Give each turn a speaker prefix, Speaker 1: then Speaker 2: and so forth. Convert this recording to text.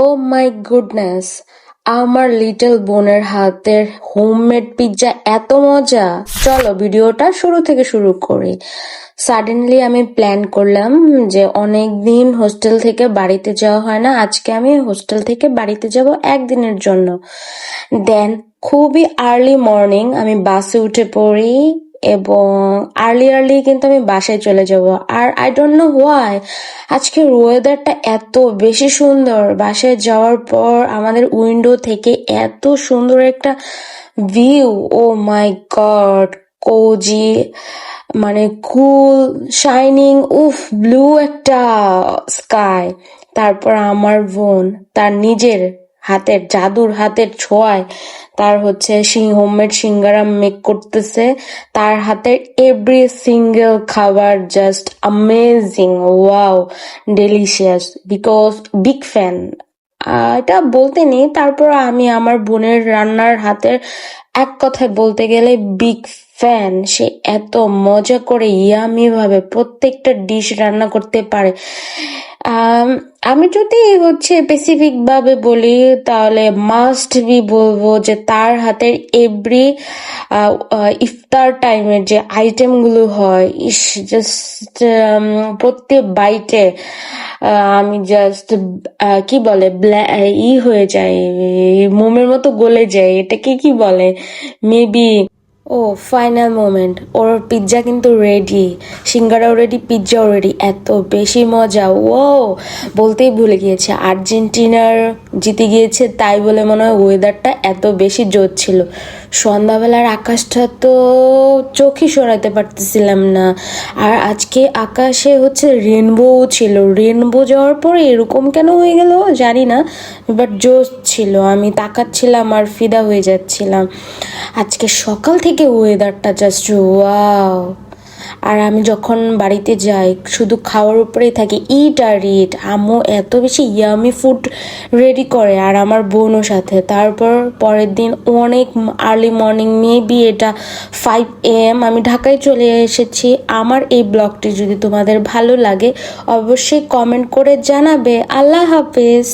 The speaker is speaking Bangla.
Speaker 1: ও মাই গুডনেস, আমার লিটল বোনের হাতের হোমমেড পিৎজা এত মজা। চলো ভিডিওটা শুরু থেকে শুরু করি। সাডেনলি আমি প্ল্যান করলাম যে অনেক দিন হোস্টেল থেকে বাড়িতে যাওয়া হয় না, আজকে আমি হোস্টেল থেকে বাড়িতে যাব একদিনের জন্য। দেন খুবই আর্লি মর্নিং আমি বাসে উঠে পড়ি এবং আর্লি আর্লি কিন্তু আমি বাসায় চলে যাব। আর আই ডোন্ট নো হোয়াই আজকের ওয়েদারটা এত বেশি সুন্দর। বাসায় যাওয়ার পর আমাদের উইন্ডো থেকে এত সুন্দর একটা ভিউ, ও মাই গড, কোজি, মানে কুল শাইনিং, উফ, ব্লু একটা স্কাই। তারপর আমার বোন তার নিজের হাতের জাদুর হাতের ছোঁয়ায় তার হচ্ছে হোমমেড সিঙ্গারা মেক করতেছে। তার হাতের এভরি সিঙ্গেল খাবার just amazing, wow, delicious, because big fan. এটা বলতে নেই, তারপর আমি আমার বোনের রান্নার হাতের এক কথায় বলতে গেলে বিগ ফ্যান। সে এত মজা করে ইয়ামি ভাবে প্রত্যেকটা ডিশ রান্না করতে পারে। আম, আমি যদি হচ্ছে স্পেসিফিক ভাবে বলি তাহলে মাস্ট বি বলবো যে তার হাতের এভরি ইফতার টাইমের যে আইটেম গুলো হয়, ইস, জাস্ট প্রত্যেক বাইটে আমি জাস্ট কি বলে হয়ে যায়, মোমের মতো গলে যায়, এটাকে কি বলে, মেবি। ও, ফাইনাল মোমেন্ট, ওর পিৎজা কিন্তু রেডি, সিঙ্গারাও রেডি, পিৎজাও রেডি, এত বেশি মজা। ও, বলতেই ভুলে গিয়েছে আর্জেন্টিনার জিতে গিয়েছে, তাই বলে মনে হয় ওয়েদারটা এত বেশি জোর ছিল। সন্ধ্যাবেলার আকাশটা তো চোখই সরাতে পারতেছিলাম না। আর আজকে আকাশে হচ্ছে রেনবো ছিল, রেনবো যাওয়ার পরে এরকম কেন হয়ে গেল জানি না, বাট জোশ ছিল, আমি তাকাচ্ছিলাম আর ফিদা হয়ে যাচ্ছিলাম। আজকে সকাল থেকে ওয়েদারটা জাস্ট ওয়াও। আর আমি যখন বাড়িতে যাই শুধু খাওয়ার উপরেই থাকি, ইট আর ইট। আম্মু এত বেশি ইয়ামি ফুড রেডি করে আর আমার বোনও সাথে। তারপর পরের দিন অনেক আর্লি মর্নিং, মেবি এটা 5 AM আমি ঢাকায় চলে এসেছি। আমার এই ব্লগটি যদি তোমাদের ভালো লাগে অবশ্যই কমেন্ট করে জানাবে। আল্লাহ হাফেজ।